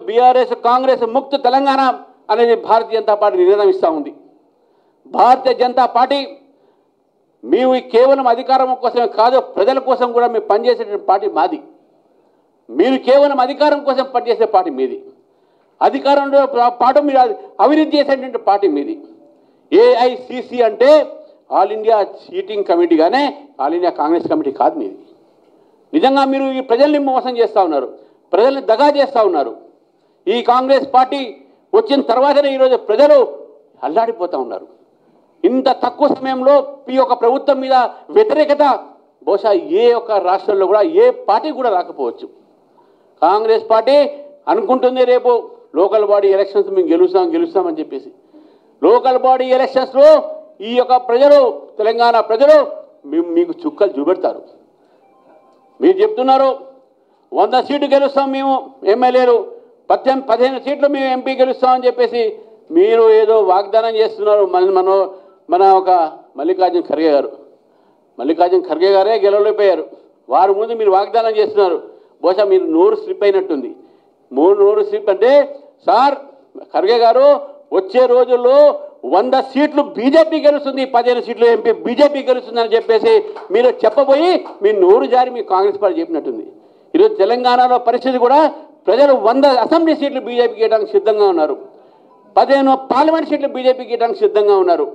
BRS Congress ముక్త తెలంగాణ అనేది Bharatiya Janata party నిర్ణయిస్తూ ఉంది. భారతీయ జనతా పార్టీ మేము కేవలం అధికారం కోసమే కాదు, ప్రజల కోసం కూడా మేము పనిచేసే పార్టీ మాది. మీరు కేవలం అధికారం కోసం పనిచేసే పార్టీ మీది, అధికారంలో పాటు మీరు అవినీతి చేసేటువంటి పార్టీ మీది. ఏఐసిసి అంటే ఆల్ ఇండియా చీటింగ్ కమిటీగానే ఆల్ ఇండియా కాంగ్రెస్ కమిటీ కాదు మీది. నిజంగా మీరు ఈ ప్రజల్ని మోసం చేస్తూ ఉన్నారు, ప్రజల్ని దగా చేస్తూ ఉన్నారు. ఈ కాంగ్రెస్ పార్టీ వచ్చిన తర్వాతనే ఈరోజు ప్రజలు అల్లాడిపోతూ ఉన్నారు. ఇంత తక్కువ సమయంలో ఈ యొక్క ప్రభుత్వం మీద వ్యతిరేకత బహుశా ఏ ఒక్క రాష్ట్రంలో కూడా ఏ పార్టీ కూడా రాకపోవచ్చు. కాంగ్రెస్ పార్టీ అనుకుంటుంది రేపు లోకల్ బాడీ ఎలక్షన్స్ మేము గెలుస్తామని చెప్పేసి. లోకల్ బాడీ ఎలక్షన్స్లో ఈ యొక్క ప్రజలు, తెలంగాణ ప్రజలు మీకు చుక్కలు చూపెడతారు. మీరు చెప్తున్నారు 100 సీట్లు గెలుస్తాం మేము ఎమ్మెల్యేలు, 15 సీట్లు మేము ఎంపీ గెలుస్తామని చెప్పేసి మీరు ఏదో వాగ్దానం చేస్తున్నారు. మన ఒక మల్లికార్జున ఖర్గే గారే గెలవలేకపోయారు. వారి ముందు మీరు వాగ్దానం చేస్తున్నారు. బహుశా మీరు నోరు స్లిప్ అయినట్టుంది. నోరు స్లిప్ అంటే సార్ ఖర్గే గారు వచ్చే రోజుల్లో 100 సీట్లు బీజేపీ గెలుస్తుంది, 15 సీట్లు ఎంపీ బీజేపీ గెలుస్తుందని చెప్పేసి మీరు చెప్పబోయి మీ నోరు జారి మీ కాంగ్రెస్ పార్టీ చెప్పినట్టుంది. ఈరోజు తెలంగాణలో పరిస్థితి కూడా ప్రజలు 100 అసెంబ్లీ సీట్లు బీజేపీకి ఇవ్వడానికి సిద్ధంగా ఉన్నారు, 15 పార్లమెంట్ సీట్లు బీజేపీకి ఇవ్వడానికి సిద్ధంగా ఉన్నారు.